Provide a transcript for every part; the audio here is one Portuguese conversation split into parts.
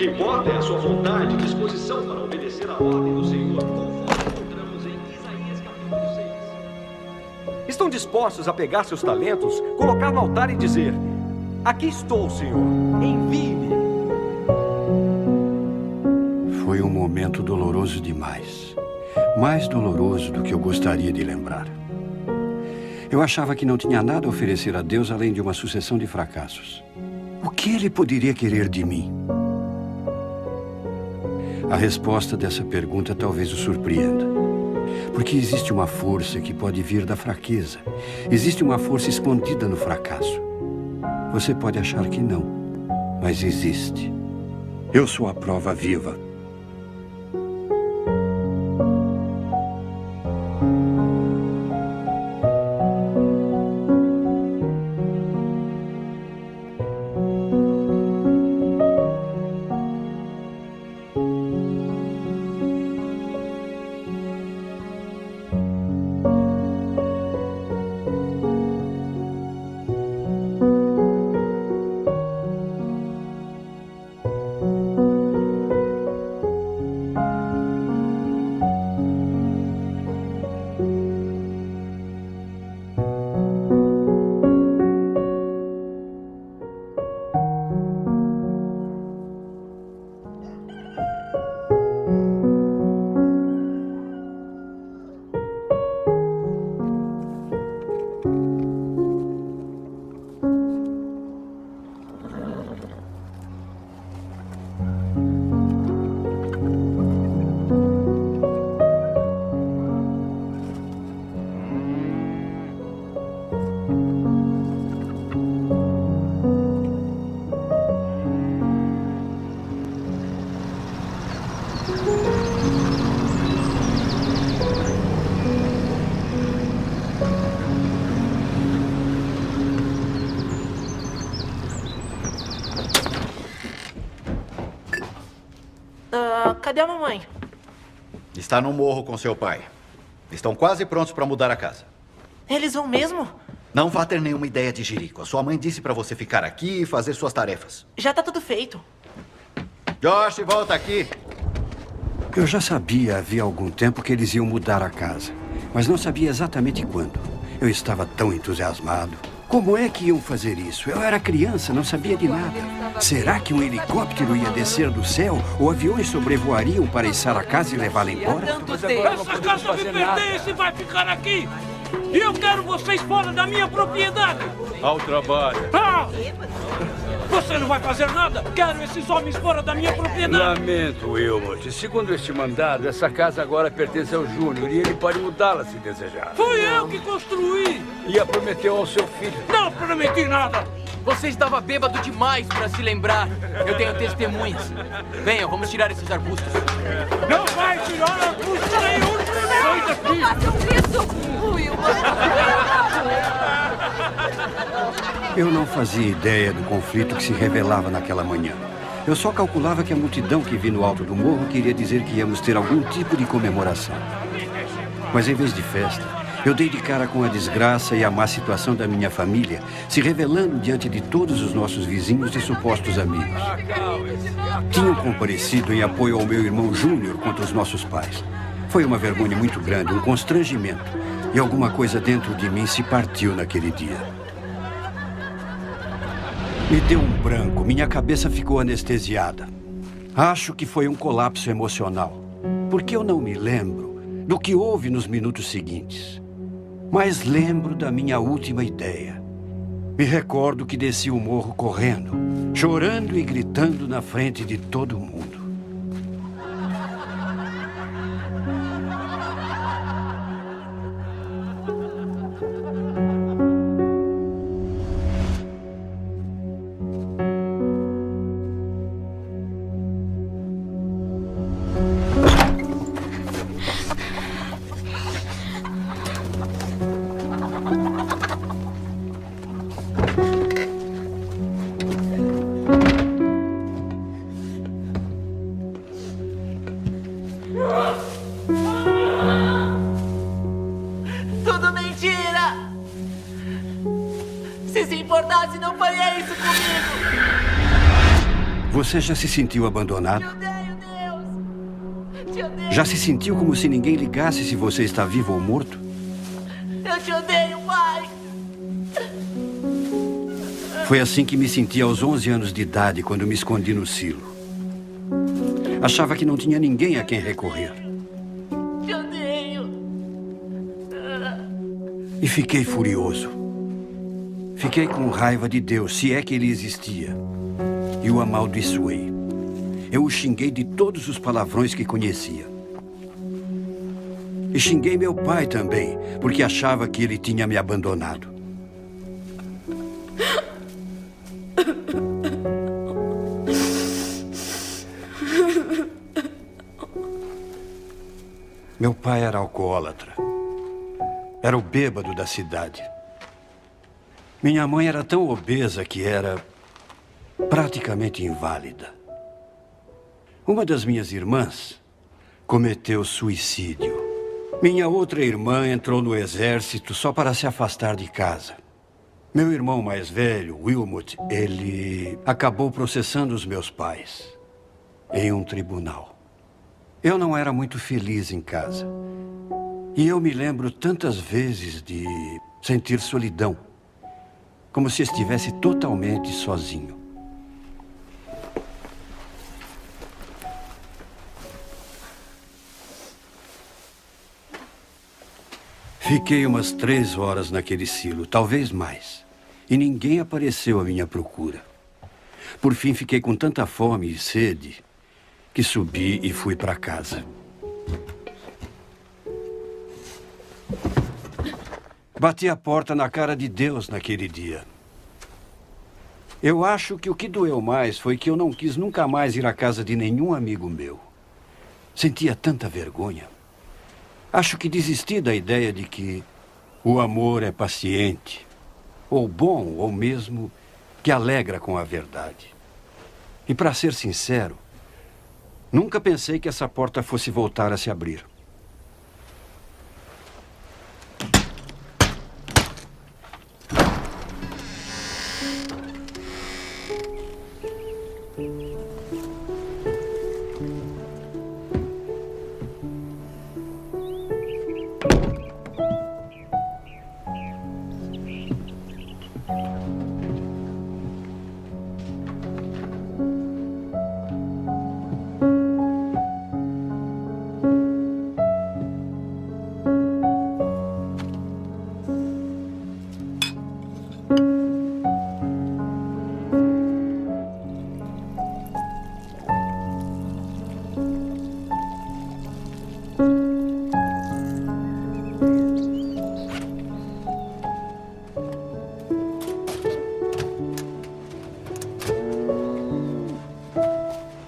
que importa é a sua vontade e disposição para obedecer à ordem do Senhor, conforme encontramos em Isaías capítulo 6. Estão dispostos a pegar seus talentos, colocar no altar e dizer: aqui estou, Senhor, envie-me. Foi um momento doloroso demais. Mais doloroso do que eu gostaria de lembrar. Eu achava que não tinha nada a oferecer a Deus além de uma sucessão de fracassos. O que Ele poderia querer de mim? A resposta dessa pergunta talvez o surpreenda. Porque existe uma força que pode vir da fraqueza. Existe uma força escondida no fracasso. Você pode achar que não, mas existe. Eu sou a prova viva. Cadê a mamãe? Está no morro com seu pai. Estão quase prontos para mudar a casa. Eles vão mesmo? Não vá ter nenhuma ideia de jirico. A sua mãe disse para você ficar aqui e fazer suas tarefas. Já tá tudo feito. Josh, volta aqui. Eu já sabia havia algum tempo que eles iam mudar a casa, mas não sabia exatamente quando. Eu estava tão entusiasmado. Como é que iam fazer isso? Eu era criança, não sabia de nada. Será que um helicóptero ia descer do céu ou aviões sobrevoariam para içar a casa e levá-la embora? Essa casa me pertence e vai ficar aqui. E eu quero vocês fora da minha propriedade. Ao trabalho. Ah! Você não vai fazer nada? Quero esses homens fora da minha propriedade. Lamento, Wilmot. Segundo este mandado, essa casa agora pertence ao Júnior e ele pode mudá-la se desejar. Fui eu que construí. E a prometeu ao seu filho. Não prometi nada. Você estava bêbado demais para se lembrar. Eu tenho testemunhas. Venham, vamos tirar esses arbustos. Não vai tirar arbusto nenhum. Sai daqui. Não façam isso, Wilmot. Eu não fazia ideia do conflito que se revelava naquela manhã. Eu só calculava que a multidão que vi no alto do morro queria dizer que íamos ter algum tipo de comemoração. Mas em vez de festa, eu dei de cara com a desgraça e a má situação da minha família, se revelando diante de todos os nossos vizinhos e supostos amigos. Tinham comparecido em apoio ao meu irmão Júnior contra os nossos pais. Foi uma vergonha muito grande, um constrangimento. E alguma coisa dentro de mim se partiu naquele dia. Me deu um branco, minha cabeça ficou anestesiada. Acho que foi um colapso emocional, porque eu não me lembro do que houve nos minutos seguintes. Mas lembro da minha última ideia. Me recordo que desci o morro correndo, chorando e gritando na frente de todo mundo. Tudo mentira! Se importasse, não faria isso comigo! Você já se sentiu abandonado? Te odeio, Deus. Te odeio. Já se sentiu como se ninguém ligasse se você está vivo ou morto? Eu te odeio, pai. Foi assim que me senti aos 11 anos de idade, quando me escondi no silo. Achava que não tinha ninguém a quem recorrer. Te odeio. E fiquei furioso. Fiquei com raiva de Deus, se é que ele existia. E o amaldiçoei. Eu o xinguei de todos os palavrões que conhecia. E xinguei meu pai também, porque achava que ele tinha me abandonado. Meu pai era alcoólatra. Era o bêbado da cidade. Minha mãe era tão obesa que era praticamente inválida. Uma das minhas irmãs cometeu suicídio. Minha outra irmã entrou no exército só para se afastar de casa. Meu irmão mais velho, Wilmot, ele acabou processando os meus pais em um tribunal. Eu não era muito feliz em casa. E eu me lembro tantas vezes de sentir solidão, como se estivesse totalmente sozinho. Fiquei umas 3 horas naquele silo, talvez mais. E ninguém apareceu à minha procura. Por fim, fiquei com tanta fome e sede que subi e fui para casa. Bati a porta na cara de Deus naquele dia. Eu acho que o que doeu mais foi que eu não quis nunca mais ir à casa de nenhum amigo meu. Sentia tanta vergonha. Acho que desisti da ideia de que o amor é paciente, ou bom, ou mesmo que alegra com a verdade. E para ser sincero, nunca pensei que essa porta fosse voltar a se abrir.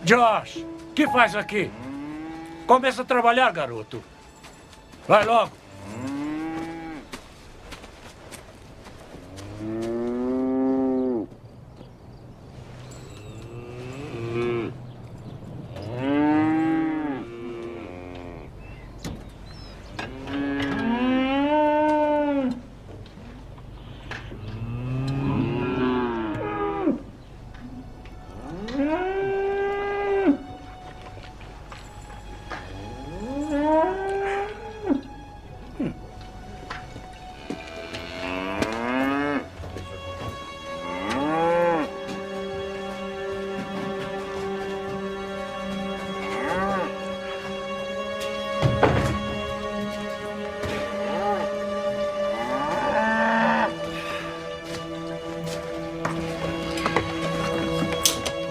Josh, o que faz aqui? Começa a trabalhar, garoto. Vai logo.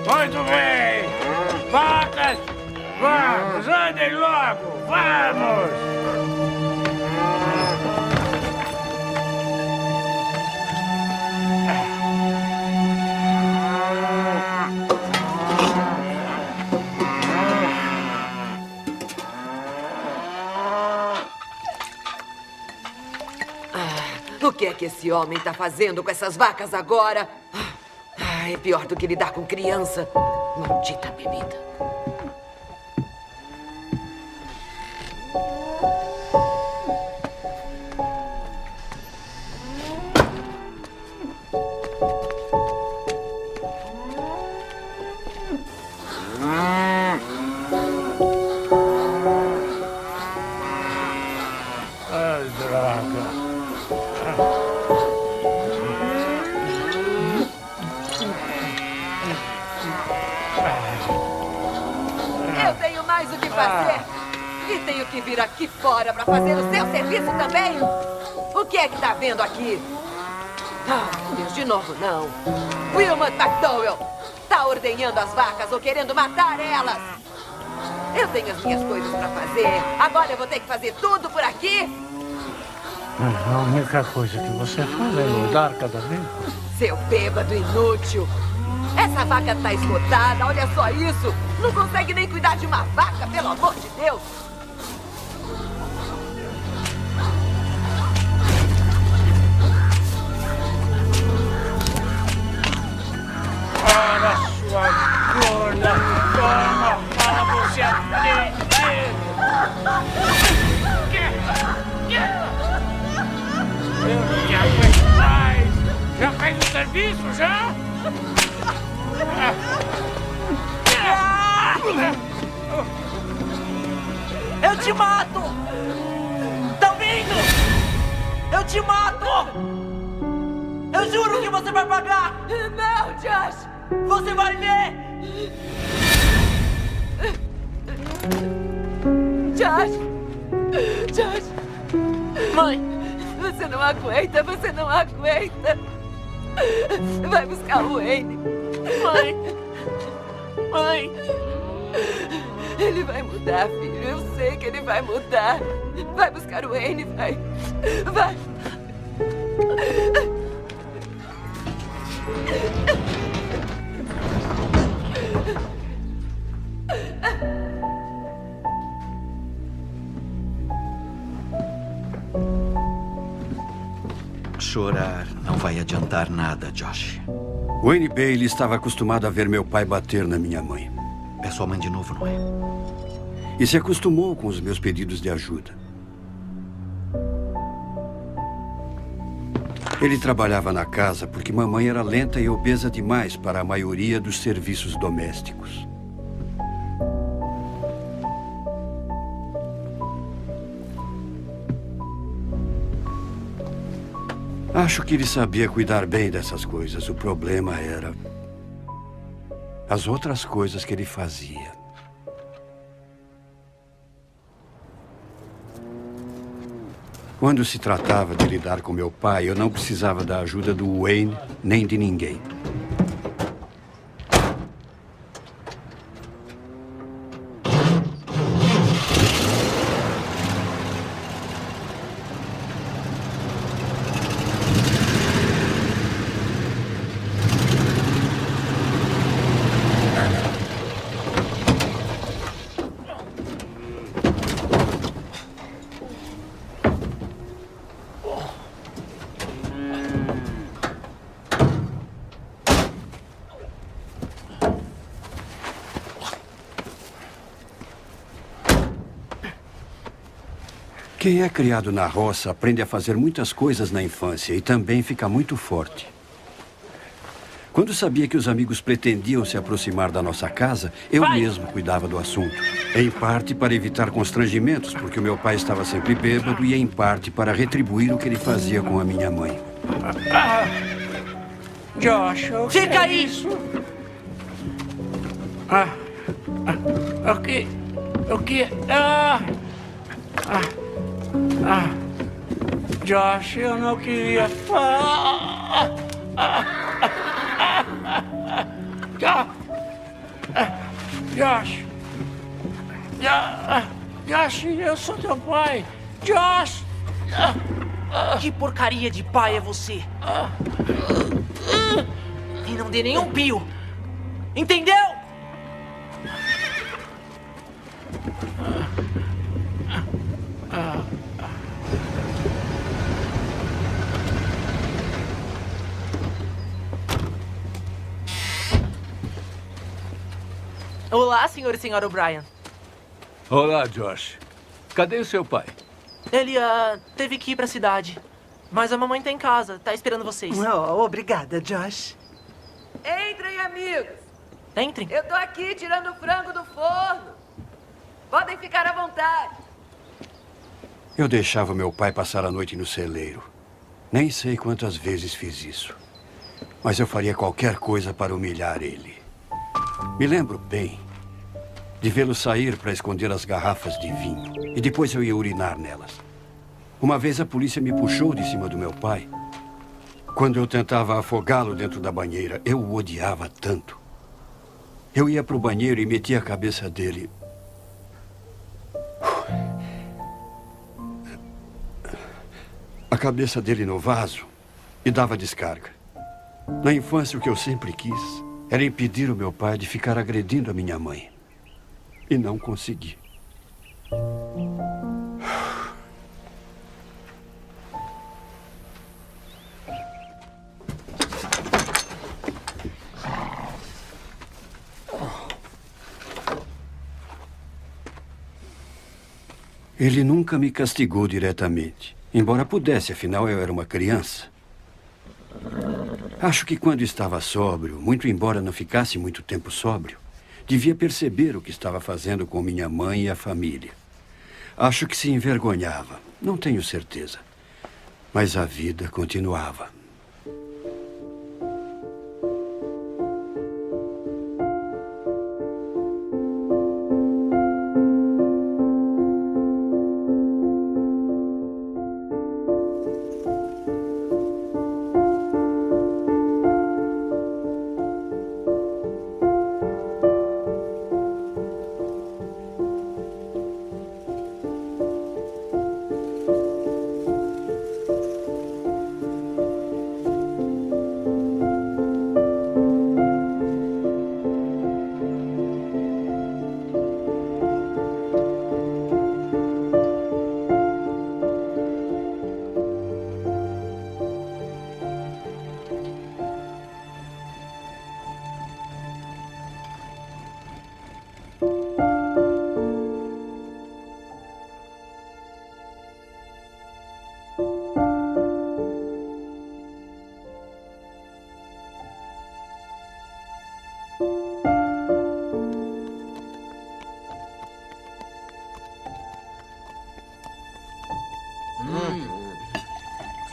Muito bem! Vacas! Vamos, andem logo! Vamos! O que é que esse homem está fazendo com essas vacas agora? É pior do que lidar com criança. Maldita bebida. Eu tenho mais o que fazer. E tenho que vir aqui fora para fazer o seu serviço também. O que é que tá vendo aqui? Deus, de novo não. Wilmot McDowell tá ordenhando as vacas ou querendo matar elas. Eu tenho as minhas coisas para fazer. Agora eu vou ter que fazer tudo por aqui? A única coisa que você faz é mudar cada vez. Seu bêbado inútil. Essa vaca tá esgotada, olha só isso. Não consegue nem cuidar de uma vaca, pelo amor de Deus. Para sua gorda, toma, fala você atende. Eu não te aguento mais. Já fez o serviço, já? Eu te mato! Tá ouvindo? Eu te mato! Eu juro que você vai pagar! Não, Josh! Você vai ver! Josh! Mãe! Você não aguenta, você não aguenta! Vai buscar o Wayne! Mãe! Ele vai mudar, filho. Eu sei que ele vai mudar. Vai buscar o Wayne, vai. Vai. Chorar não vai adiantar nada, Josh. Wayne Bailey estava acostumado a ver meu pai bater na minha mãe. É sua mãe de novo, não é? E se acostumou com os meus pedidos de ajuda. Ele trabalhava na casa porque mamãe era lenta e obesa demais para a maioria dos serviços domésticos. Acho que ele sabia cuidar bem dessas coisas. O problema era as outras coisas que ele fazia. Quando se tratava de lidar com meu pai, eu não precisava da ajuda do Wayne nem de ninguém. Quem é criado na roça aprende a fazer muitas coisas na infância e também fica muito forte. Quando sabia que os amigos pretendiam se aproximar da nossa casa, eu mesmo cuidava do assunto. Em parte para evitar constrangimentos, porque o meu pai estava sempre bêbado, e em parte para retribuir o que ele fazia com a minha mãe. Josh, fica aí! Isso? O que? Josh, eu não queria. Josh, eu sou teu pai. Josh! Que porcaria de pai é você? E não dê nenhum pio. Entendeu? Olá, senhor e senhora O'Brien. Olá, Josh. Cadê o seu pai? Ele, teve que ir pra cidade. Mas a mamãe tá em casa, tá esperando vocês. Oh, obrigada, Josh. Entrem, amigos. Entrem. Eu tô aqui tirando o frango do forno. Podem ficar à vontade. Eu deixava meu pai passar a noite no celeiro. Nem sei quantas vezes fiz isso. Mas eu faria qualquer coisa para humilhar ele. Me lembro bem de vê-lo sair para esconder as garrafas de vinho. E depois eu ia urinar nelas. Uma vez a polícia me puxou de cima do meu pai. Quando eu tentava afogá-lo dentro da banheira, eu o odiava tanto. Eu ia para o banheiro e metia a cabeça dele. A cabeça dele no vaso e dava descarga. Na infância, o que eu sempre quis era impedir o meu pai de ficar agredindo a minha mãe. E não consegui. Ele nunca me castigou diretamente, embora pudesse, afinal eu era uma criança. Acho que quando estava sóbrio, muito embora não ficasse muito tempo sóbrio, devia perceber o que estava fazendo com minha mãe e a família. Acho que se envergonhava, não tenho certeza. Mas a vida continuava.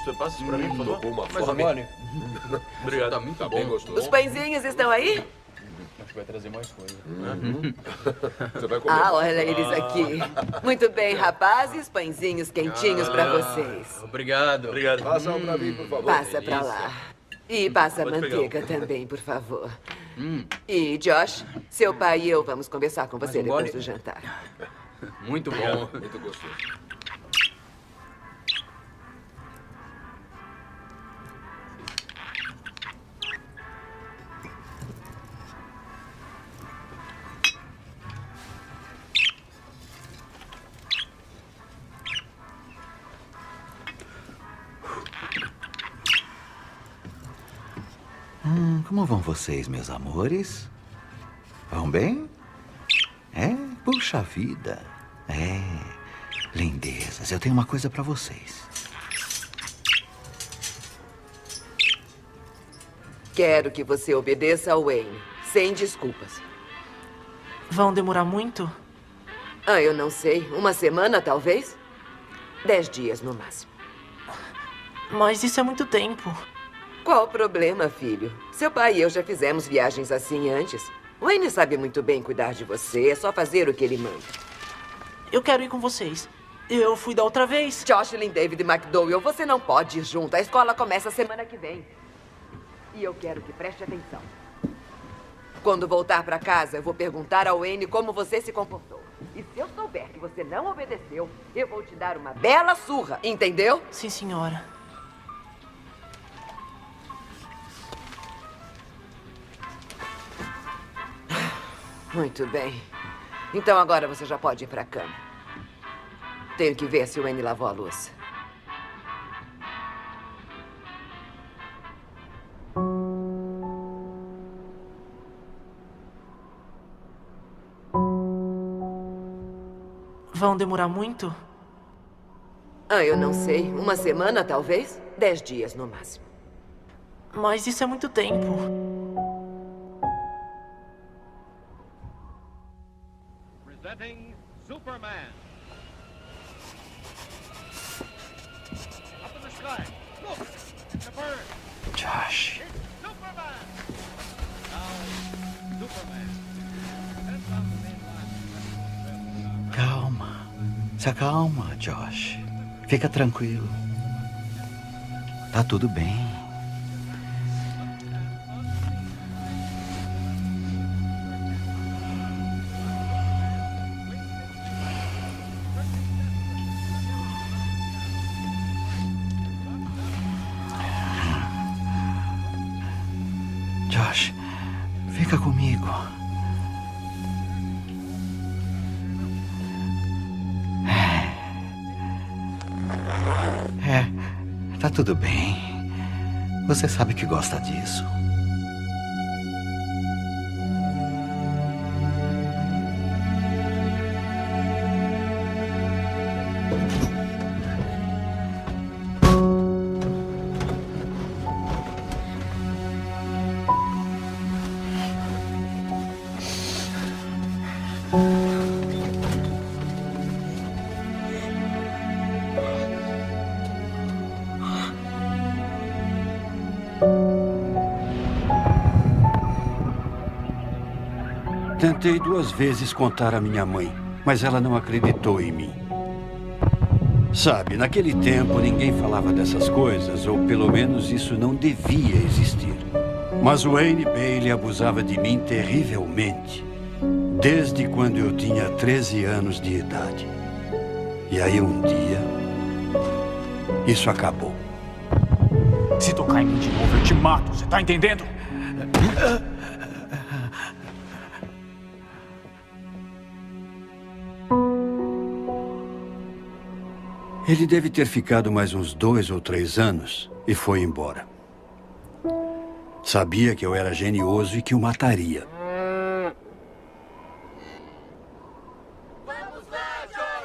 Você passa isso pra mim, por favor? Uma fome. Obrigado. Tá muito bem gostoso. Os pãezinhos estão aí? A gente vai trazer mais coisa. Você vai comer. Ah, olha eles aqui. Muito bem, rapazes, pãezinhos quentinhos pra vocês. Obrigado. Obrigado. Passa um pra mim, por favor. Passa pra lá. E passa a Pode manteiga também, por favor. E, Josh, seu pai e eu vamos conversar com você depois do jantar. Muito bom. Muito gostoso. Como vão vocês, meus amores? Vão bem? É? Puxa vida. É. Lindezas, eu tenho uma coisa pra vocês. Quero que você obedeça ao Wayne, sem desculpas. Vão demorar muito? Ah, eu não sei. Uma semana, talvez? 10 dias, no máximo. Mas isso é muito tempo. Qual o problema, filho? Seu pai e eu já fizemos viagens assim antes. Wayne sabe muito bem cuidar de você. É só fazer o que ele manda. Eu quero ir com vocês. Eu fui da outra vez. Jocelyn, David e McDowell, você não pode ir junto. A escola começa semana que vem. E eu quero que preste atenção. Quando voltar pra casa, eu vou perguntar ao Wayne como você se comportou. E se eu souber que você não obedeceu, eu vou te dar uma bela surra, entendeu? Sim, senhora. Muito bem. Então agora você já pode ir pra cama. Tenho que ver se o Wayne lavou a louça. Vão demorar muito? Ah, eu não sei. Uma semana, talvez? 10 dias, no máximo. Mas isso é muito tempo. Presenting Superman. Up in the sky. Look, it's a bird. Josh. It's Superman. Now, Superman. Send down the main line. Se acalma, Josh. Fica tranquilo. Tá tudo bem. Josh, fica comigo. Tá tudo bem. Você sabe que gosta disso. Tentei 2 vezes contar à minha mãe, mas ela não acreditou em mim. Sabe, naquele tempo ninguém falava dessas coisas, ou pelo menos isso não devia existir. Mas o Wayne Bailey abusava de mim terrivelmente, desde quando eu tinha 13 anos de idade. E aí um dia, isso acabou. Se tocar em mim de novo, eu te mato, você tá entendendo? Ele deve ter ficado mais uns 2 ou 3 anos e foi embora. Sabia que eu era genioso e que o mataria.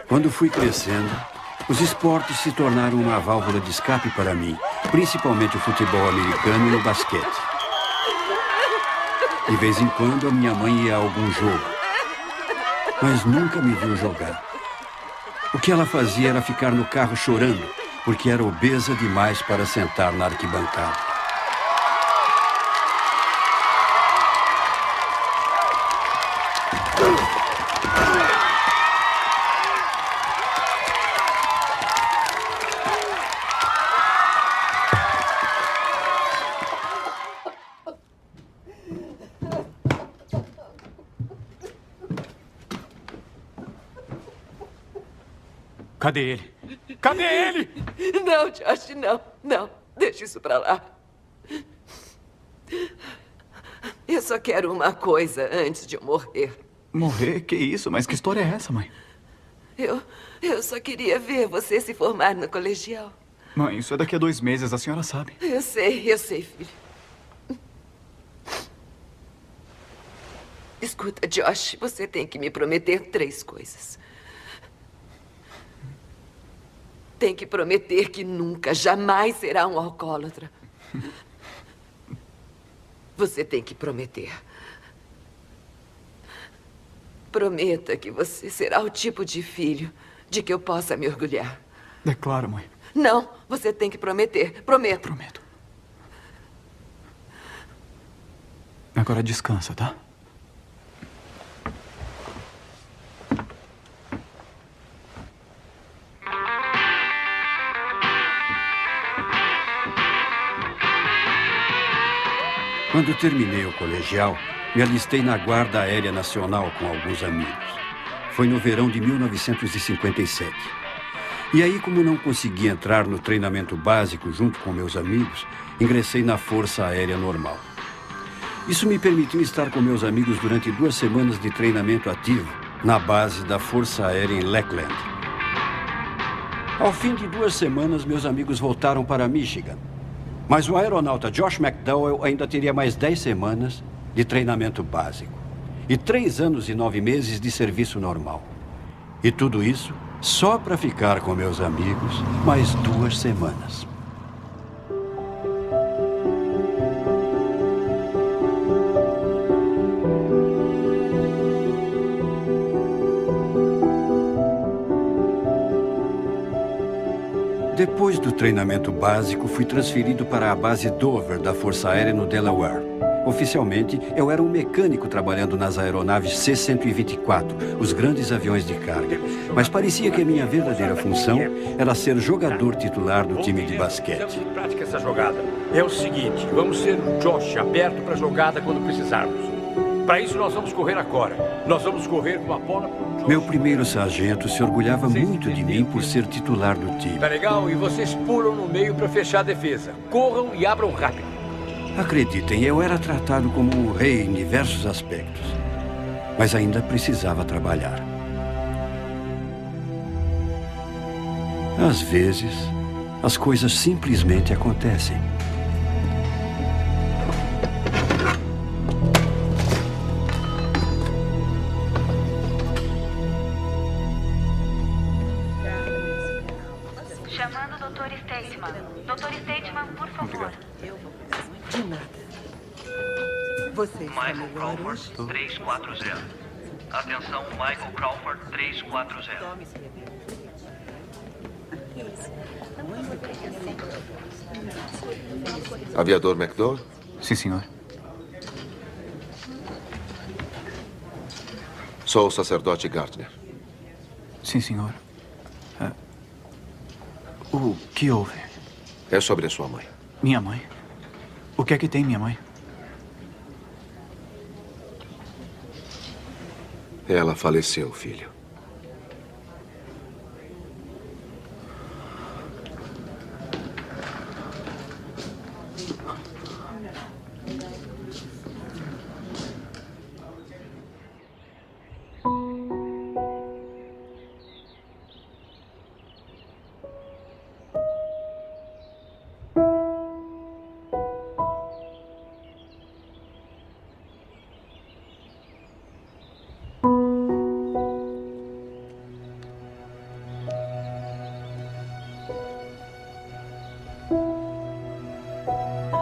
Quando fui crescendo, os esportes se tornaram uma válvula de escape para mim, principalmente o futebol americano e o basquete. De vez em quando, a minha mãe ia a algum jogo, mas nunca me viu jogar. O que ela fazia era ficar no carro chorando, porque era obesa demais para sentar na arquibancada. Cadê ele? Cadê ele? Não, Josh, não. Não, deixa isso pra lá. Eu só quero uma coisa antes de eu morrer. Morrer? Que isso? Mas que história é essa, mãe? Eu só queria ver você se formar no colegial. Mãe, isso é daqui a 2 meses, a senhora sabe. Eu sei, filho. Escuta, Josh, você tem que me prometer 3 coisas. Tem que prometer que nunca, jamais será um alcoólatra. Você tem que prometer. Prometa que você será o tipo de filho de que eu possa me orgulhar. É claro, mãe. Não, você tem que prometer. Prometo. Prometo. Agora descansa, tá? Quando terminei o colegial, me alistei na Guarda Aérea Nacional com alguns amigos. Foi no verão de 1957. E aí, como não consegui entrar no treinamento básico junto com meus amigos, ingressei na Força Aérea Normal. Isso me permitiu estar com meus amigos durante 2 semanas de treinamento ativo na base da Força Aérea em Lackland. Ao fim de 2 semanas, meus amigos voltaram para Michigan. Mas o aeronauta Josh McDowell ainda teria mais 10 semanas de treinamento básico e 3 anos e 9 meses de serviço normal. E tudo isso só para ficar com meus amigos mais 2 semanas. Depois do treinamento básico, fui transferido para a base Dover da Força Aérea no Delaware. Oficialmente, eu era um mecânico trabalhando nas aeronaves C-124, os grandes aviões de carga. Mas parecia que a minha verdadeira função era ser jogador titular do time de basquete. Prática essa jogada. É o seguinte, vamos ser o Josh aberto para a jogada quando precisarmos. Para isso, nós vamos correr agora. Nós vamos correr com a bola para o Josh. Meu primeiro sargento se orgulhava muito de mim por ser titular do time. Tá legal? E vocês pulam no meio para fechar a defesa. Corram e abram rápido. Acreditem, eu era tratado como um rei em diversos aspectos. Mas ainda precisava trabalhar. Às vezes, as coisas simplesmente acontecem. Chamando o Dr. Stateman. Dr. Stateman, por favor. De nada. Você está Michael Crawford, 340. Atenção, Michael Crawford, 340. Aviador McDowell? Sim, senhor. Sou o sacerdote Gardner. Sim, senhor. O que houve? É sobre a sua mãe. Minha mãe? O que é que tem, minha mãe? Ela faleceu, filho.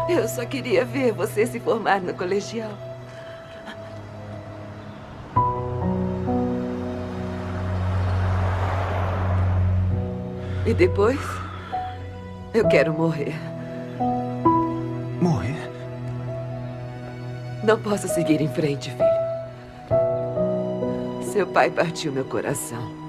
Eu só queria ver você se formar no colegial. E depois, eu quero morrer. Morrer? Não posso seguir em frente, filho. Seu pai partiu meu coração.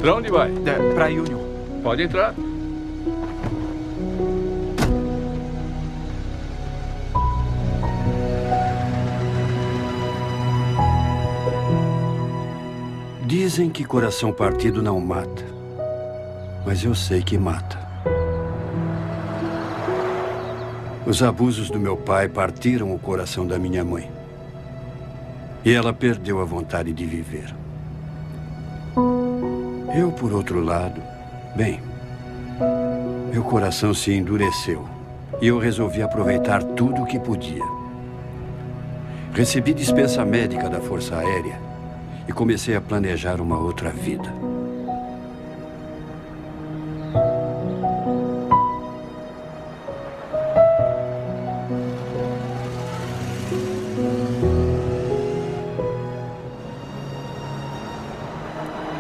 Pra onde vai? Pra Union. Pode entrar. Dizem que coração partido não mata. Mas eu sei que mata. Os abusos do meu pai partiram o coração da minha mãe. E ela perdeu a vontade de viver. Eu, por outro lado, bem, meu coração se endureceu e eu resolvi aproveitar tudo o que podia. Recebi dispensa médica da Força Aérea e comecei a planejar uma outra vida.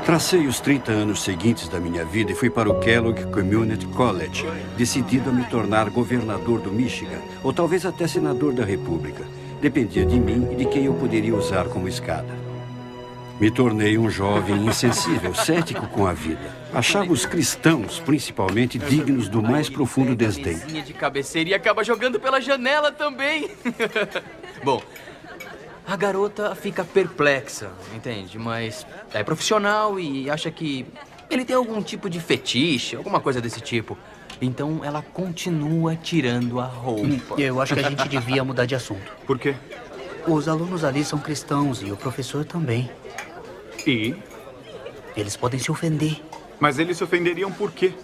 Tracei os 30 anos seguintes da minha vida e fui para o Kellogg Community College, decidido a me tornar governador do Michigan, ou talvez até senador da República. Dependia de mim e de quem eu poderia usar como escada. Me tornei um jovem insensível, cético com a vida. Achava os cristãos, principalmente, dignos do mais profundo desdém. De cabeceira e acaba jogando pela janela também. Bom, a garota fica perplexa, entende? Mas é profissional e acha que ele tem algum tipo de fetiche, alguma coisa desse tipo. Então ela continua tirando a roupa. Eu acho que a gente devia mudar de assunto. Por quê? Os alunos ali são cristãos e o professor também. E? Eles podem se ofender. Mas eles se ofenderiam por quê?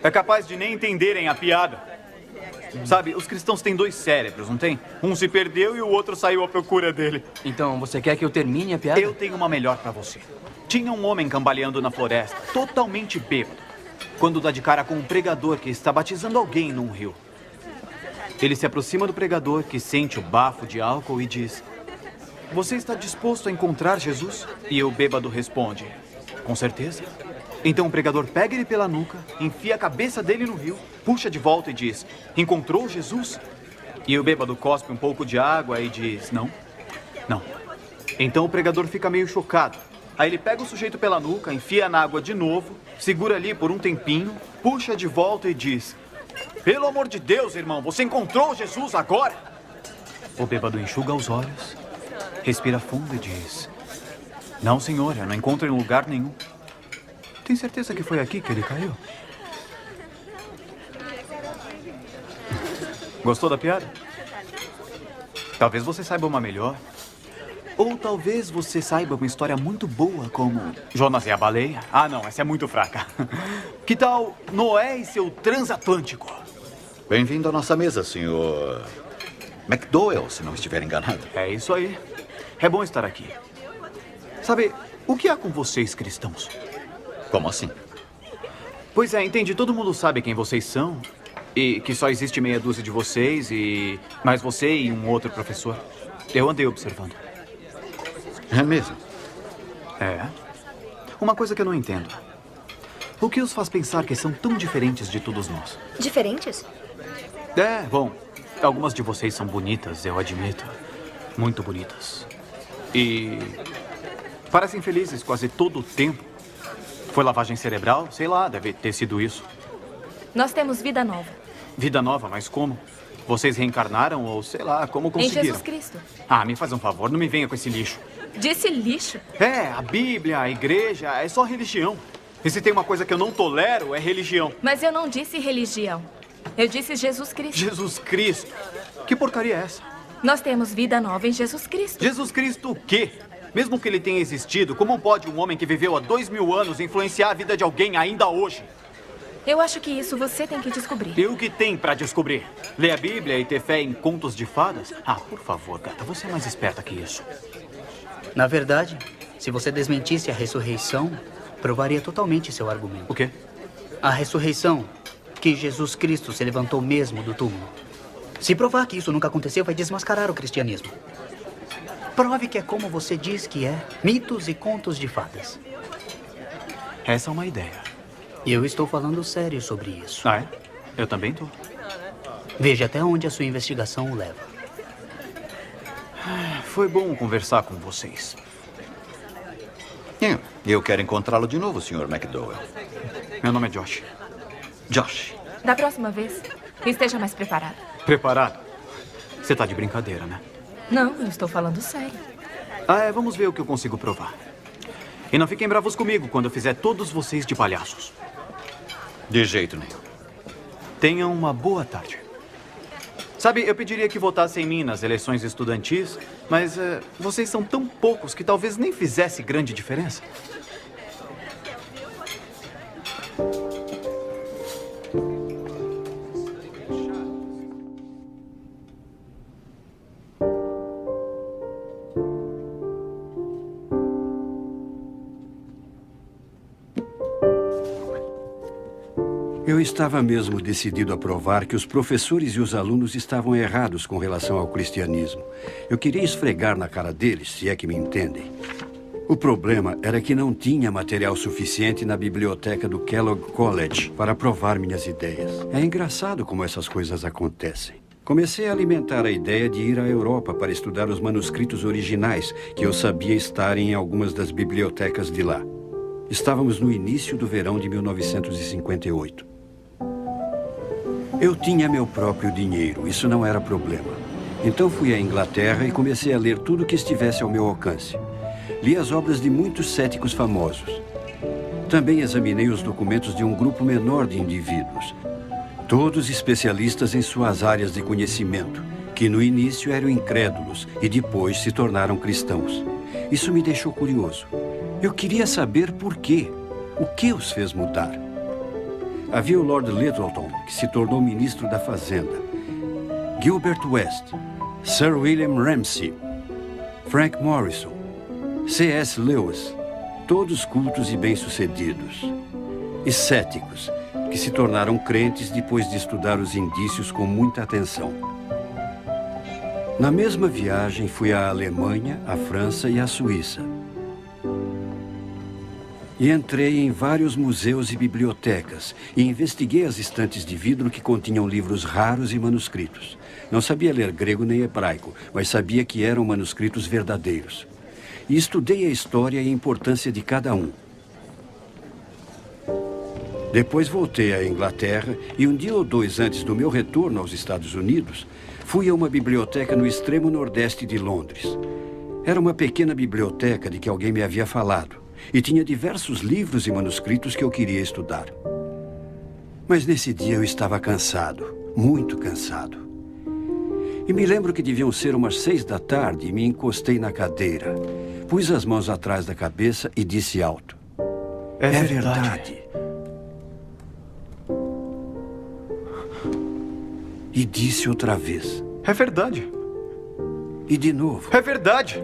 É capaz de nem entenderem a piada. Sabe, os cristãos têm dois cérebros, não tem? Um se perdeu e o outro saiu à procura dele. Então, você quer que eu termine a piada? Eu tenho uma melhor pra você. Tinha um homem cambaleando na floresta, totalmente bêbado, quando dá de cara com um pregador que está batizando alguém num rio. Ele se aproxima do pregador, que sente o bafo de álcool e diz: você está disposto a encontrar Jesus? E o bêbado responde: com certeza. Então o pregador pega ele pela nuca, enfia a cabeça dele no rio, puxa de volta e diz: encontrou Jesus? E o bêbado cospe um pouco de água e diz: não, não. Então o pregador fica meio chocado. Aí ele pega o sujeito pela nuca, enfia na água de novo, segura ali por um tempinho, puxa de volta e diz: pelo amor de Deus, irmão, você encontrou Jesus agora? O bêbado enxuga os olhos, respira fundo e diz: não, senhor, eu não encontro em lugar nenhum. Tem certeza que foi aqui que ele caiu? Gostou da piada? Talvez você saiba uma melhor. Ou talvez você saiba uma história muito boa como Jonas e a baleia. Ah, não, essa é muito fraca. Que tal Noé e seu transatlântico? Bem-vindo à nossa mesa, senhor McDowell, se não estiver enganado. É isso aí. É bom estar aqui. Sabe, o que há com vocês, cristãos? Como assim? Pois é, entende, todo mundo sabe quem vocês são. E que só existe meia dúzia de vocês e mais você e um outro professor. Eu andei observando. É mesmo? É. Uma coisa que eu não entendo. O que os faz pensar que são tão diferentes de todos nós? Diferentes? É, bom, algumas de vocês são bonitas, eu admito. Muito bonitas. E parecem felizes quase todo o tempo. Foi lavagem cerebral? Sei lá, deve ter sido isso. Nós temos vida nova. Vida nova, mas como? Vocês reencarnaram ou sei lá, como conseguiram? Em Jesus Cristo. Ah, me faz um favor, não me venha com esse lixo. Disse lixo? É, a Bíblia, a igreja, é só religião. E se tem uma coisa que eu não tolero, é religião. Mas eu não disse religião. Eu disse Jesus Cristo. Jesus Cristo? Que porcaria é essa? Nós temos vida nova em Jesus Cristo. Jesus Cristo o quê? Mesmo que ele tenha existido, como pode um homem que viveu há 2000 anos influenciar a vida de alguém ainda hoje? Eu acho que isso você tem que descobrir. E o que tem pra descobrir? Ler a Bíblia e ter fé em contos de fadas? Ah, por favor, gata, você é mais esperta que isso. Na verdade, se você desmentisse a ressurreição, provaria totalmente seu argumento. O quê? A ressurreição, que Jesus Cristo se levantou mesmo do túmulo. Se provar que isso nunca aconteceu, vai desmascarar o cristianismo. Prove que é como você diz que é, mitos e contos de fadas. Essa é uma ideia. Eu estou falando sério sobre isso. Ah, é? Eu também estou. Veja até onde a sua investigação o leva. Foi bom conversar com vocês. Eu quero encontrá-lo de novo, Sr. McDowell. Meu nome é Josh. Josh. Da próxima vez, esteja mais preparado. Preparado? Você tá de brincadeira, né? Não, eu estou falando sério. Ah, vamos ver o que eu consigo provar. E não fiquem bravos comigo quando eu fizer todos vocês de palhaços. De jeito nenhum. Tenham uma boa tarde. Sabe, eu pediria que votassem em mim nas eleições estudantis, mas vocês são tão poucos que talvez nem fizesse grande diferença. Eu estava mesmo decidido a provar que os professores e os alunos estavam errados com relação ao cristianismo. Eu queria esfregar na cara deles, se é que me entendem. O problema era que não tinha material suficiente na biblioteca do Kellogg College para provar minhas ideias. É engraçado como essas coisas acontecem. Comecei a alimentar a ideia de ir à Europa para estudar os manuscritos originais que eu sabia estarem em algumas das bibliotecas de lá. Estávamos no início do verão de 1958. Eu tinha meu próprio dinheiro, isso não era problema. Então fui à Inglaterra e comecei a ler tudo que estivesse ao meu alcance. Li as obras de muitos céticos famosos. Também examinei os documentos de um grupo menor de indivíduos, todos especialistas em suas áreas de conhecimento, que no início eram incrédulos e depois se tornaram cristãos. Isso me deixou curioso. Eu queria saber por quê. O que os fez mudar? Havia o Lord Lyttelton, que se tornou ministro da Fazenda, Gilbert West, Sir William Ramsay, Frank Morrison, C.S. Lewis, todos cultos e bem-sucedidos. E céticos, que se tornaram crentes depois de estudar os indícios com muita atenção. Na mesma viagem, fui à Alemanha, à França e à Suíça. E entrei em vários museus e bibliotecas e investiguei as estantes de vidro que continham livros raros e manuscritos. Não sabia ler grego nem hebraico, mas sabia que eram manuscritos verdadeiros. E estudei a história e a importância de cada um. Depois voltei à Inglaterra e um dia ou dois antes do meu retorno aos Estados Unidos, fui a uma biblioteca no extremo nordeste de Londres. Era uma pequena biblioteca de que alguém me havia falado e tinha diversos livros e manuscritos que eu queria estudar. Mas nesse dia eu estava cansado, muito cansado. E me lembro que deviam ser umas 6 da tarde e me encostei na cadeira. Pus as mãos atrás da cabeça e disse alto: É verdade. E disse outra vez: É verdade. E de novo: É verdade.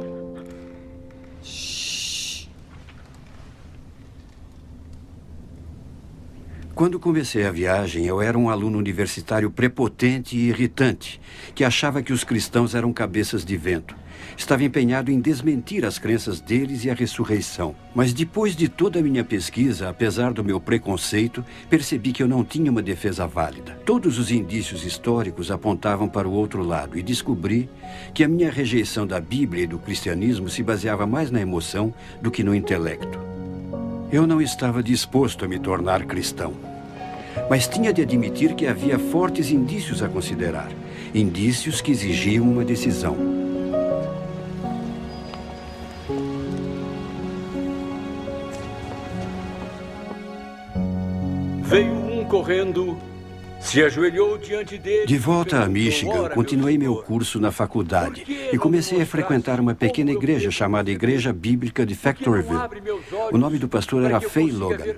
Quando comecei a viagem, eu era um aluno universitário prepotente e irritante, que achava que os cristãos eram cabeças de vento. Estava empenhado em desmentir as crenças deles e a ressurreição. Mas depois de toda a minha pesquisa, apesar do meu preconceito, percebi que eu não tinha uma defesa válida. Todos os indícios históricos apontavam para o outro lado e descobri que a minha rejeição da Bíblia e do cristianismo se baseava mais na emoção do que no intelecto. Eu não estava disposto a me tornar cristão. Mas tinha de admitir que havia fortes indícios a considerar. Indícios que exigiam uma decisão. Veio um correndo, se ajoelhou diante dele. De volta a Michigan, continuei meu curso na faculdade e comecei a frequentar uma pequena igreja chamada Igreja Bíblica de Factorville. O nome do pastor era Fay Logan.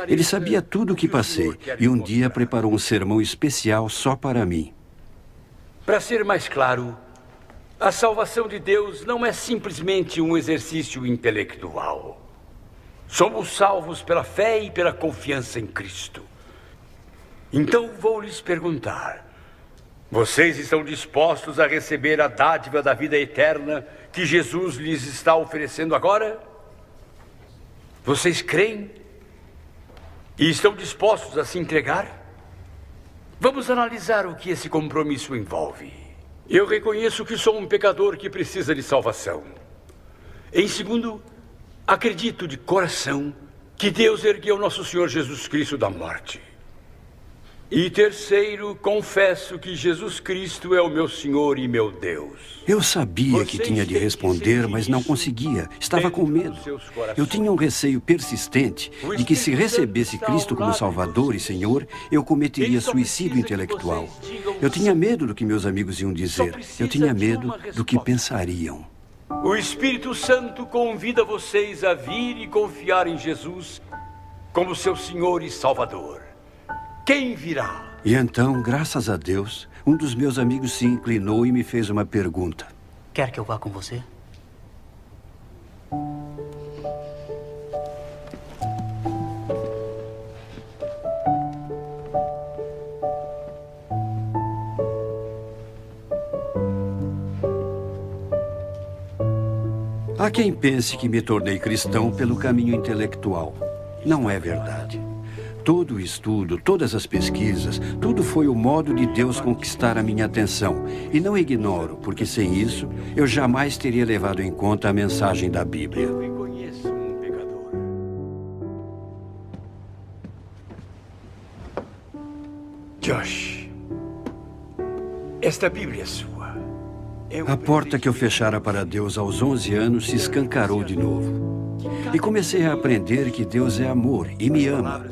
Ele sabia tudo o que passei e um dia preparou um sermão especial só para mim. Para ser mais claro, a salvação de Deus não é simplesmente um exercício intelectual. Somos salvos pela fé e pela confiança em Cristo. Então vou lhes perguntar: vocês estão dispostos a receber a dádiva da vida eterna que Jesus lhes está oferecendo agora? Vocês creem? E estão dispostos a se entregar? Vamos analisar o que esse compromisso envolve. Eu reconheço que sou um pecador que precisa de salvação. Em segundo, acredito de coração que Deus ergueu nosso Senhor Jesus Cristo da morte. E terceiro, confesso que Jesus Cristo é o meu Senhor e meu Deus. Eu sabia que tinha de responder, mas não conseguia. Estava com medo. Eu tinha um receio persistente de que se recebesse Cristo como Salvador e Senhor, eu cometeria suicídio intelectual. Eu tinha medo do que meus amigos iam dizer. Eu tinha medo do que pensariam. O Espírito Santo convida vocês a vir e confiar em Jesus como seu Senhor e Salvador. Quem virá? E então, graças a Deus, um dos meus amigos se inclinou e me fez uma pergunta. Quer que eu vá com você? Há quem pense que me tornei cristão pelo caminho intelectual. Não é verdade. Todo o estudo, todas as pesquisas, tudo foi o modo de Deus conquistar a minha atenção. E não ignoro, porque sem isso, eu jamais teria levado em conta a mensagem da Bíblia. Eu reconheço um pecador. Josh, esta Bíblia é sua. A porta que eu fechara para Deus aos 11 anos se escancarou de novo. E comecei a aprender que Deus é amor e me ama,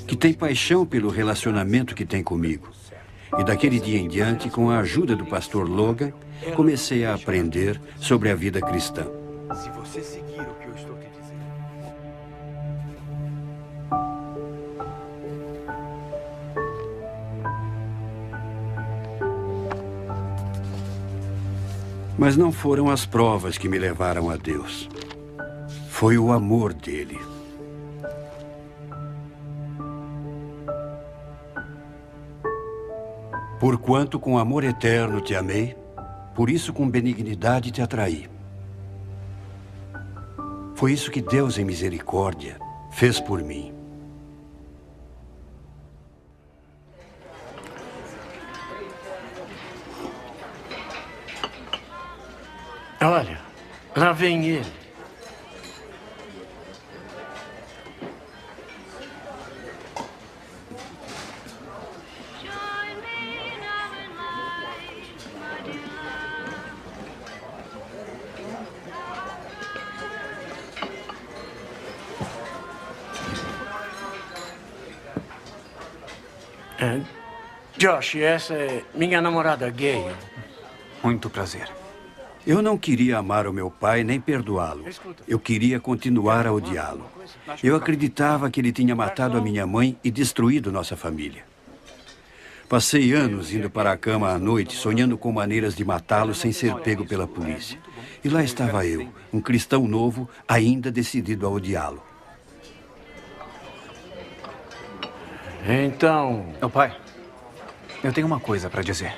que tem paixão pelo relacionamento que tem comigo. E daquele dia em diante, com a ajuda do pastor Logan, comecei a aprender sobre a vida cristã. Se você seguir o que eu estou te dizendo. Mas não foram as provas que me levaram a Deus. Foi o amor dele. Porquanto com amor eterno te amei, por isso com benignidade te atraí. Foi isso que Deus, em misericórdia, fez por mim. Olha, lá vem ele. Josh, essa é minha namorada gay. Muito prazer. Eu não queria amar o meu pai nem perdoá-lo. Eu queria continuar a odiá-lo. Eu acreditava que ele tinha matado a minha mãe e destruído nossa família. Passei anos indo para a cama à noite, sonhando com maneiras de matá-lo sem ser pego pela polícia. E lá estava eu, um cristão novo, ainda decidido a odiá-lo. Então... Meu pai, eu tenho uma coisa para dizer.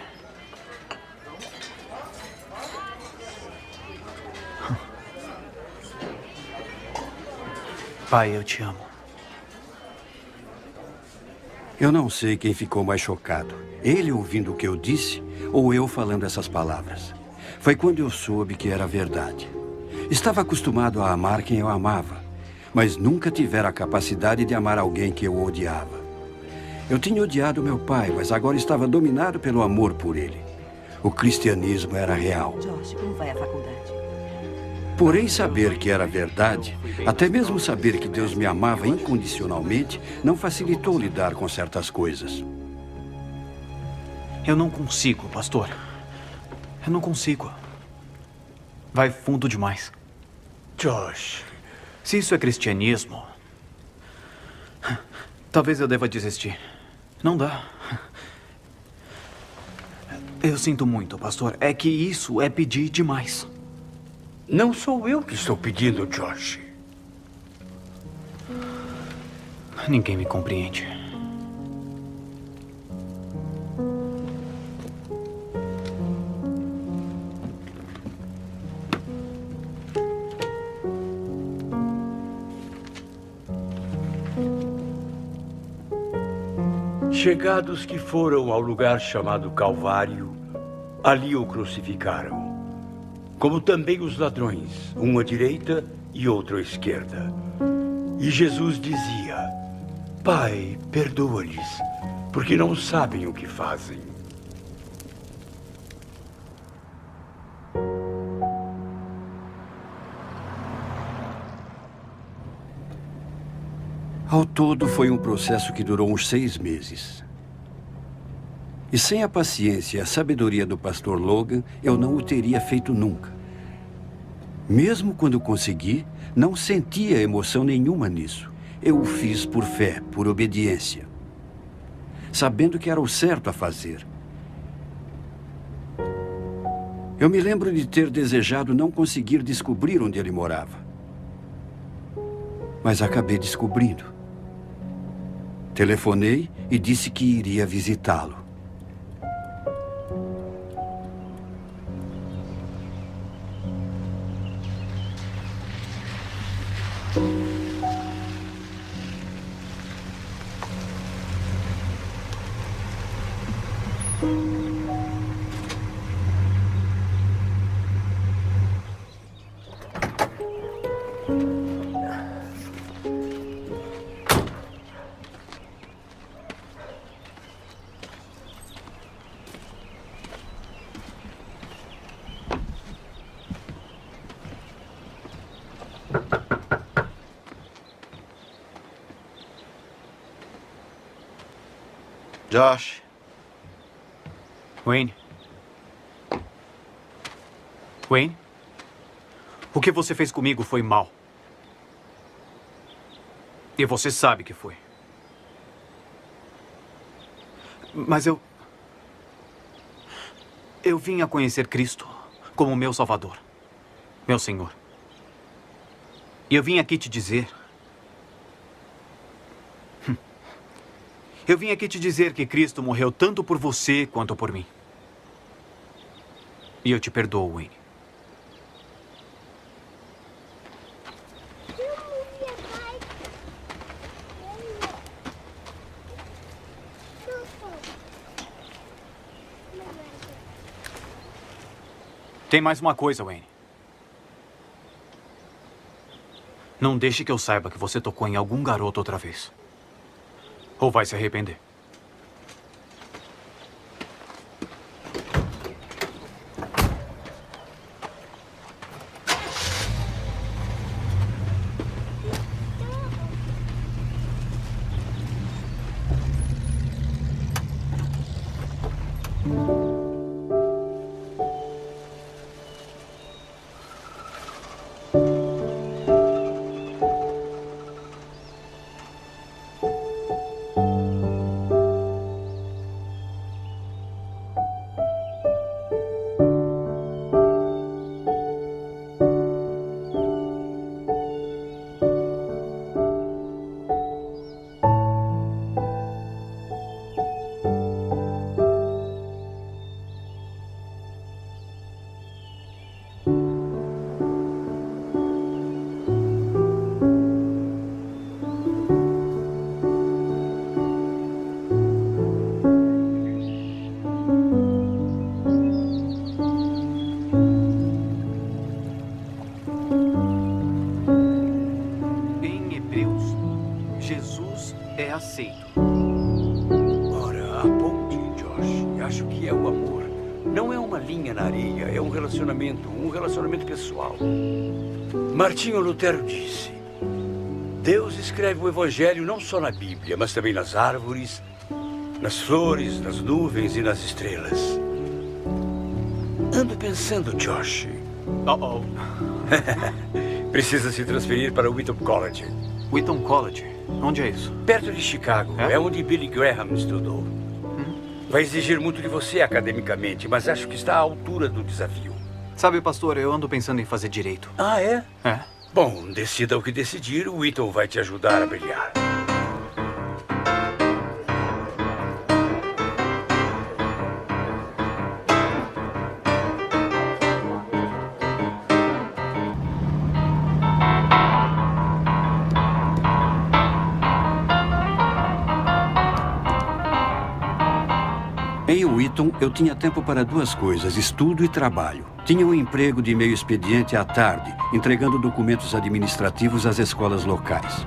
Pai, eu te amo. Eu não sei quem ficou mais chocado. Ele ouvindo o que eu disse ou eu falando essas palavras. Foi quando eu soube que era verdade. Estava acostumado a amar quem eu amava, mas nunca tivera a capacidade de amar alguém que eu odiava. Eu tinha odiado meu pai, mas agora estava dominado pelo amor por ele. O cristianismo era real. Josh, como vai a faculdade? Porém, saber que era verdade, até mesmo saber que Deus me amava incondicionalmente, não facilitou lidar com certas coisas. Eu não consigo, pastor. Eu não consigo. Vai fundo demais. Josh, se isso é cristianismo, talvez eu deva desistir. Não dá. Eu sinto muito, pastor. É que isso é pedir demais. Não sou eu que estou pedindo, Josh. Ninguém me compreende. Chegados que foram ao lugar chamado Calvário, ali o crucificaram. Como também os ladrões, um à direita e outro à esquerda. E Jesus dizia: Pai, perdoa-lhes, porque não sabem o que fazem. Ao todo, foi um processo que durou uns 6 meses. E sem a paciência e a sabedoria do pastor Logan, eu não o teria feito nunca. Mesmo quando consegui, não sentia emoção nenhuma nisso. Eu o fiz por fé, por obediência, sabendo que era o certo a fazer. Eu me lembro de ter desejado não conseguir descobrir onde ele morava. Mas acabei descobrindo. Telefonei e disse que iria visitá-lo. Josh. Wayne. Wayne? O que você fez comigo foi mal. E você sabe que foi. Mas eu vim a conhecer Cristo como meu Salvador, meu Senhor. E eu vim aqui te dizer... Eu vim aqui te dizer que Cristo morreu tanto por você quanto por mim. E eu te perdoo, Wayne. Tem mais uma coisa, Wayne. Não deixe que eu saiba que você tocou em algum garoto outra vez. Ou vai se arrepender. Ora, aponte, Josh. Acho que é o amor. Não é uma linha na areia, é um relacionamento pessoal. Martinho Lutero disse: Deus escreve o Evangelho não só na Bíblia, mas também nas árvores, nas flores, nas nuvens e nas estrelas. Ando pensando, Josh. Precisa se transferir para o Wheaton College. Wheaton College? Onde é isso? Perto de Chicago. É onde Billy Graham estudou. Vai exigir muito de você academicamente, mas acho que está à altura do desafio. Sabe, pastor, eu ando pensando em fazer direito. Ah, é? É. Bom, decida o que decidir, o Wheaton vai te ajudar a brilhar. Em Wheaton, eu tinha tempo para duas coisas, estudo e trabalho. Tinha um emprego de meio expediente à tarde, entregando documentos administrativos às escolas locais.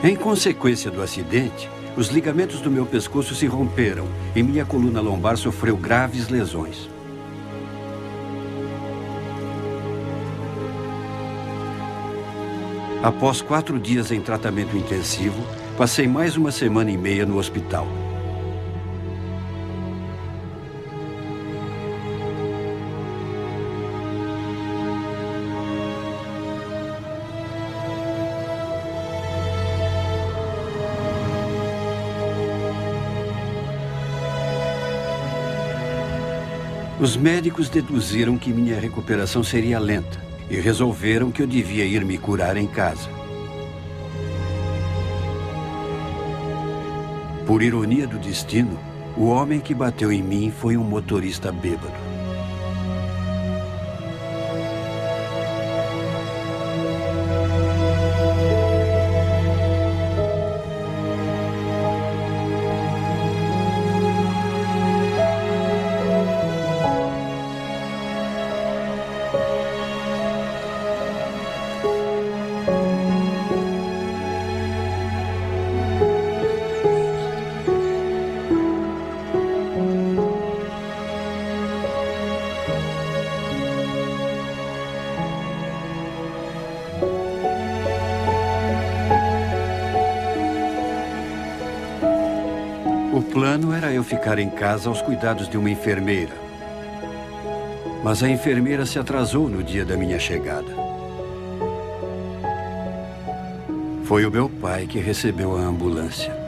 Em consequência do acidente, os ligamentos do meu pescoço se romperam e minha coluna lombar sofreu graves lesões. Após 4 dias em tratamento intensivo, passei mais uma semana e meia no hospital. Os médicos deduziram que minha recuperação seria lenta e resolveram que eu devia ir me curar em casa. Por ironia do destino, o homem que bateu em mim foi um motorista bêbado. O plano era eu ficar em casa aos cuidados de uma enfermeira. Mas a enfermeira se atrasou no dia da minha chegada. Foi o meu pai que recebeu a ambulância.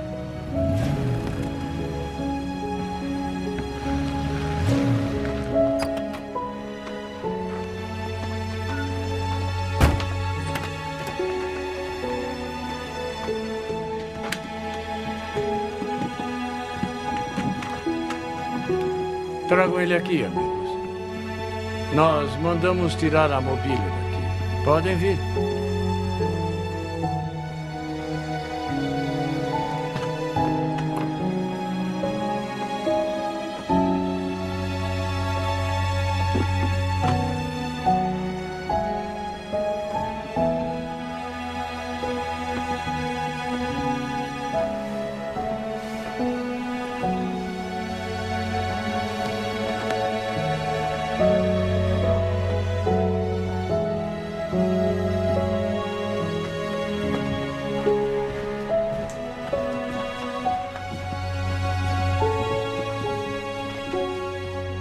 Tragam ele aqui, amigos. Nós mandamos tirar a mobília daqui. Podem vir.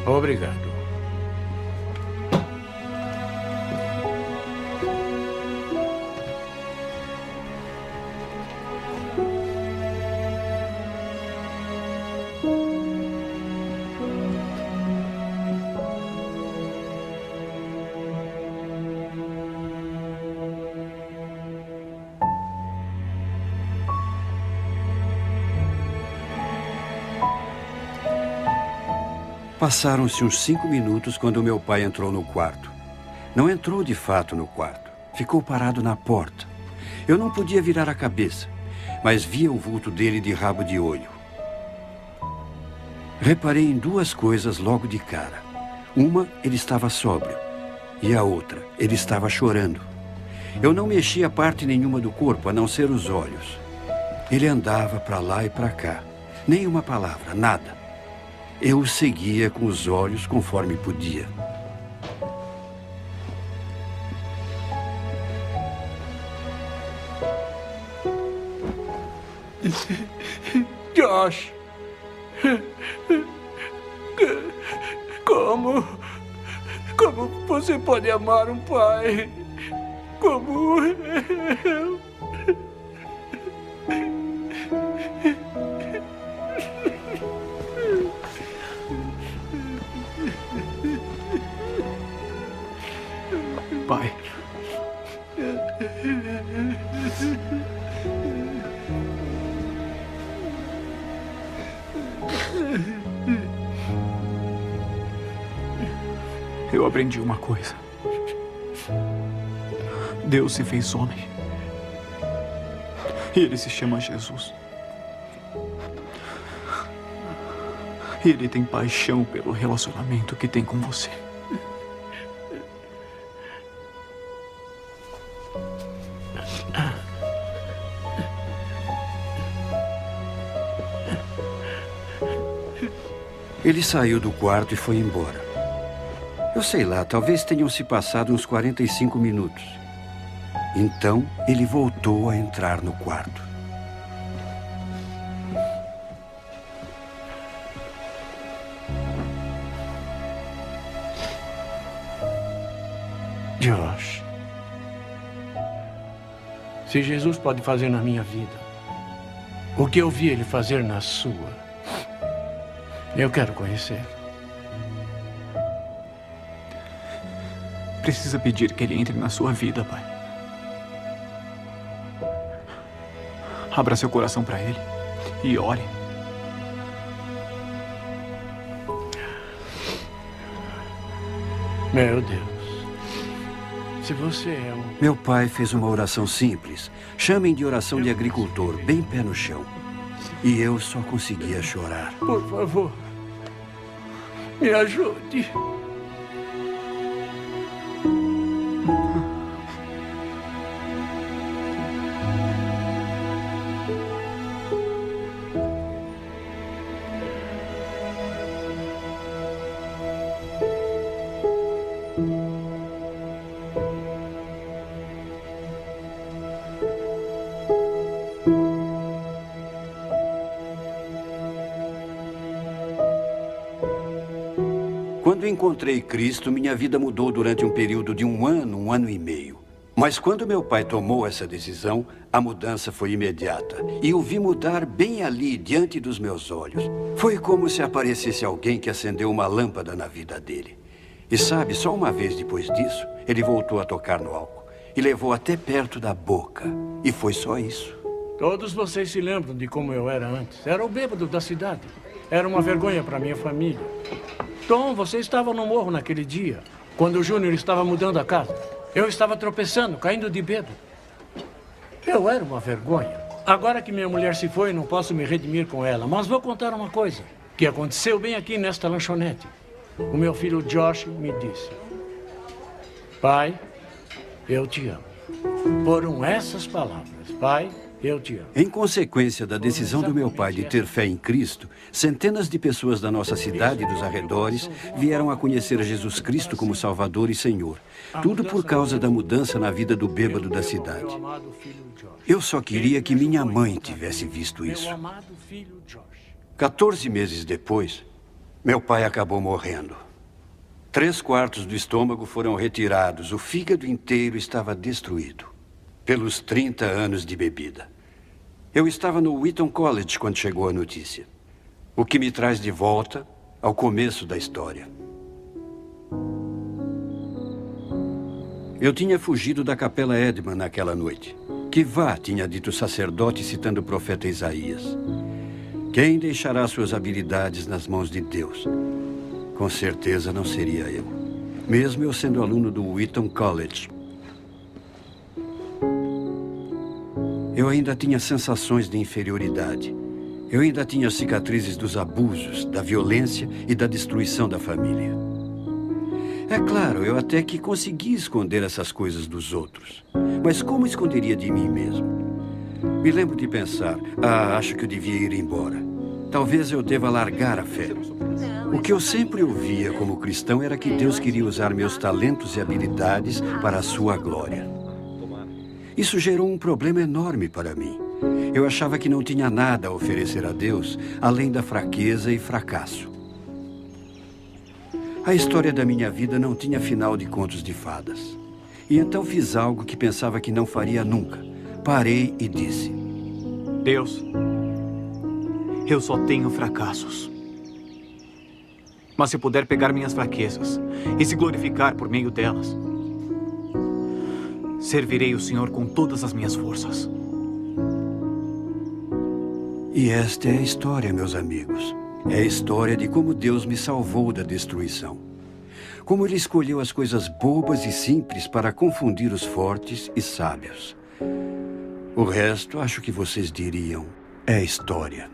Obrigado. Passaram-se uns 5 minutos quando meu pai entrou no quarto. Não entrou de fato no quarto. Ficou parado na porta. Eu não podia virar a cabeça, mas via o vulto dele de rabo de olho. Reparei em 2 coisas logo de cara. Uma, ele estava sóbrio. E a outra, ele estava chorando. Eu não mexia parte nenhuma do corpo, a não ser os olhos. Ele andava para lá e para cá. Nem uma palavra, nada. Eu o seguia com os olhos conforme podia. Josh. Como você pode amar um pai como eu? Pai. Eu aprendi uma coisa. Deus se fez homem. E ele se chama Jesus. E ele tem paixão pelo relacionamento que tem com você. Ele saiu do quarto e foi embora. Eu sei lá, talvez tenham se passado uns 45 minutos. Então, ele voltou a entrar no quarto. Josh, se Jesus pode fazer na minha vida o que eu vi ele fazer na sua, eu quero conhecer. Precisa pedir que ele entre na sua vida, pai. Abra seu coração para ele e ore. Meu Deus. Se você é um... Meu pai fez uma oração simples. Chamem de oração de agricultor, bem pé no chão. E eu só conseguia chorar. Por favor, me ajude. Quando encontrei Cristo, minha vida mudou durante um período de um ano e meio. Mas quando meu pai tomou essa decisão, a mudança foi imediata. E o vi mudar bem ali, diante dos meus olhos. Foi como se aparecesse alguém que acendeu uma lâmpada na vida dele. E sabe, só uma vez depois disso, ele voltou a tocar no álcool. E levou até perto da boca. E foi só isso. Todos vocês se lembram de como eu era antes. Era o bêbado da cidade. Era uma vergonha para minha família. Tom, você estava no morro naquele dia, quando o Júnior estava mudando a casa. Eu estava tropeçando, caindo de bêbado. Eu era uma vergonha. Agora que minha mulher se foi, não posso me redimir com ela. Mas vou contar uma coisa que aconteceu bem aqui nesta lanchonete. O meu filho Josh me disse: pai, eu te amo. Foram essas palavras: pai, eu te amo. Em consequência da decisão do meu pai de ter fé em Cristo, centenas de pessoas da nossa cidade e dos arredores vieram a conhecer Jesus Cristo como Salvador e Senhor. Tudo por causa da mudança na vida do bêbado da cidade. Eu só queria que minha mãe tivesse visto isso. 14 meses depois, meu pai acabou morrendo. 3/4 do estômago foram retirados, o fígado inteiro estava destruído. Pelos 30 anos de bebida. Eu estava no Wheaton College quando chegou a notícia. O que me traz de volta ao começo da história. Eu tinha fugido da Capela Edman naquela noite. Que vá, tinha dito o sacerdote citando o profeta Isaías. Quem deixará suas habilidades nas mãos de Deus? Com certeza não seria eu. Mesmo eu sendo aluno do Wheaton College. Eu ainda tinha sensações de inferioridade. Eu ainda tinha cicatrizes dos abusos, da violência e da destruição da família. É claro, eu até que consegui esconder essas coisas dos outros. Mas como esconderia de mim mesmo? Me lembro de pensar, acho que eu devia ir embora. Talvez eu deva largar a fé. O que eu sempre ouvia como cristão era que Deus queria usar meus talentos e habilidades para a sua glória. Isso gerou um problema enorme para mim. Eu achava que não tinha nada a oferecer a Deus, além da fraqueza e fracasso. A história da minha vida não tinha final de contos de fadas. E então fiz algo que pensava que não faria nunca. Parei e disse: Deus, eu só tenho fracassos. Mas se puder pegar minhas fraquezas e se glorificar por meio delas, servirei o Senhor com todas as minhas forças. E esta é a história, meus amigos. É a história de como Deus me salvou da destruição. Como Ele escolheu as coisas bobas e simples para confundir os fortes e sábios. O resto, acho que vocês diriam, é história.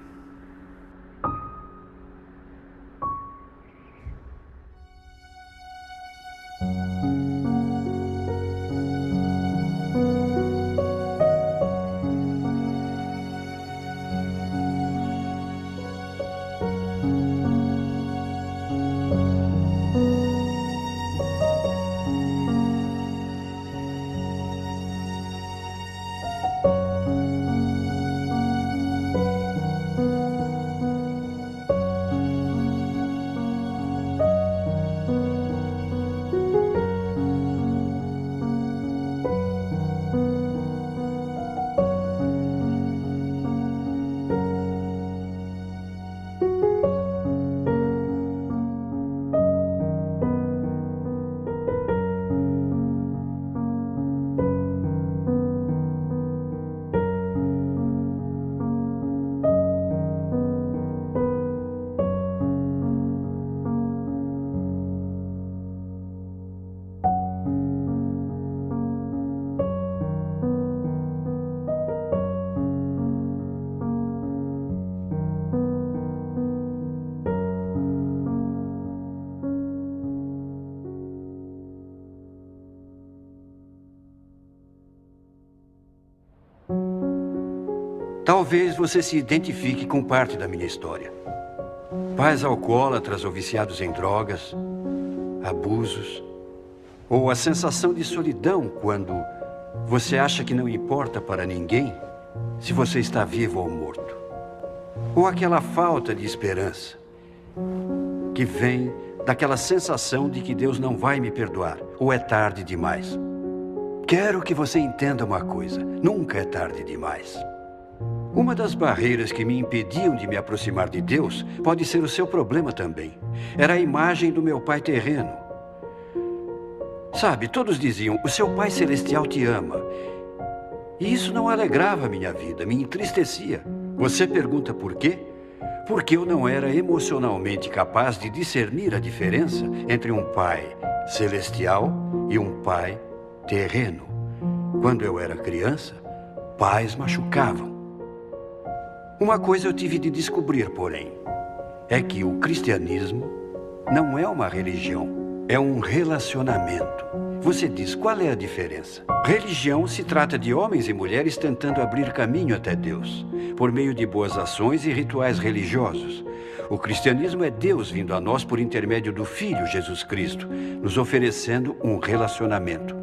Talvez você se identifique com parte da minha história. Pais alcoólatras ou viciados em drogas, abusos, ou a sensação de solidão quando você acha que não importa para ninguém se você está vivo ou morto. Ou aquela falta de esperança que vem daquela sensação de que Deus não vai me perdoar, ou é tarde demais. Quero que você entenda uma coisa: nunca é tarde demais. Uma das barreiras que me impediam de me aproximar de Deus pode ser o seu problema também. Era a imagem do meu pai terreno. Sabe, todos diziam: o seu pai celestial te ama. E isso não alegrava minha vida, me entristecia. Você pergunta por quê? Porque eu não era emocionalmente capaz de discernir a diferença entre um pai celestial e um pai terreno. Quando eu era criança, pais machucavam. Uma coisa eu tive de descobrir, porém, é que o cristianismo não é uma religião, é um relacionamento. Você diz, qual é a diferença? Religião se trata de homens e mulheres tentando abrir caminho até Deus, por meio de boas ações e rituais religiosos. O cristianismo é Deus vindo a nós por intermédio do Filho Jesus Cristo, nos oferecendo um relacionamento.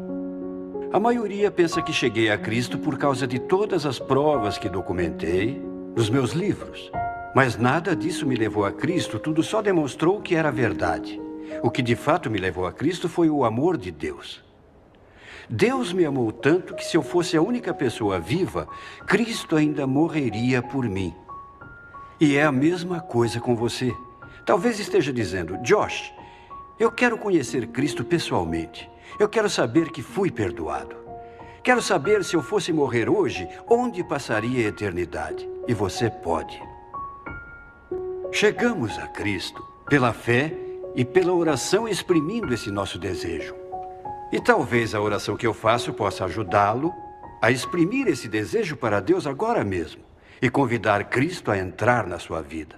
A maioria pensa que cheguei a Cristo por causa de todas as provas que documentei nos meus livros. Mas nada disso me levou a Cristo, tudo só demonstrou que era verdade. O que de fato me levou a Cristo foi o amor de Deus. Deus me amou tanto que se eu fosse a única pessoa viva, Cristo ainda morreria por mim. E é a mesma coisa com você. Talvez esteja dizendo, Josh, eu quero conhecer Cristo pessoalmente. Eu quero saber que fui perdoado. Quero saber, se eu fosse morrer hoje, onde passaria a eternidade. E você pode. Chegamos a Cristo pela fé e pela oração, exprimindo esse nosso desejo. E talvez a oração que eu faço possa ajudá-lo a exprimir esse desejo para Deus agora mesmo e convidar Cristo a entrar na sua vida.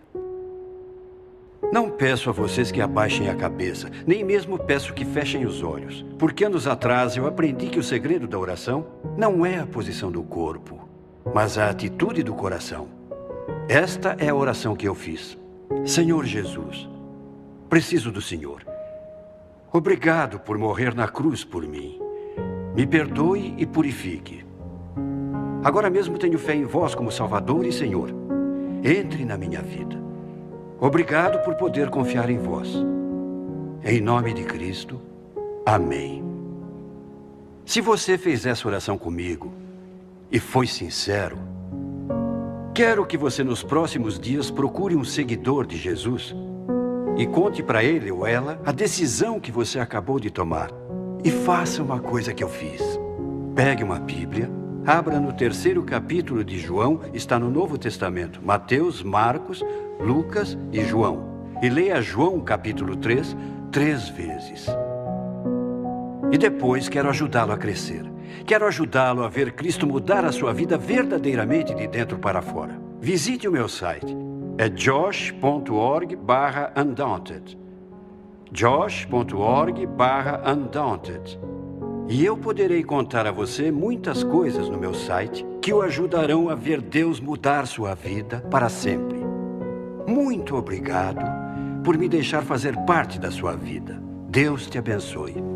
Não peço a vocês que abaixem a cabeça, nem mesmo peço que fechem os olhos, porque anos atrás eu aprendi que o segredo da oração não é a posição do corpo, mas a atitude do coração. Esta é a oração que eu fiz. Senhor Jesus, preciso do Senhor. Obrigado por morrer na cruz por mim. Me perdoe e purifique. Agora mesmo tenho fé em vós como Salvador e Senhor. Entre na minha vida. Obrigado por poder confiar em vós. Em nome de Cristo, amém. Se você fez essa oração comigo e foi sincero, quero que você nos próximos dias procure um seguidor de Jesus e conte para ele ou ela a decisão que você acabou de tomar. E faça uma coisa que eu fiz. Pegue uma Bíblia, abra no 3º capítulo de João, está no Novo Testamento, Mateus, Marcos, Lucas e João. E leia João capítulo 3, 3 vezes. E depois quero ajudá-lo a crescer. Quero ajudá-lo a ver Cristo mudar a sua vida verdadeiramente de dentro para fora. Visite o meu site. É josh.org/undaunted. josh.org/undaunted. E eu poderei contar a você muitas coisas no meu site que o ajudarão a ver Deus mudar sua vida para sempre. Muito obrigado por me deixar fazer parte da sua vida. Deus te abençoe.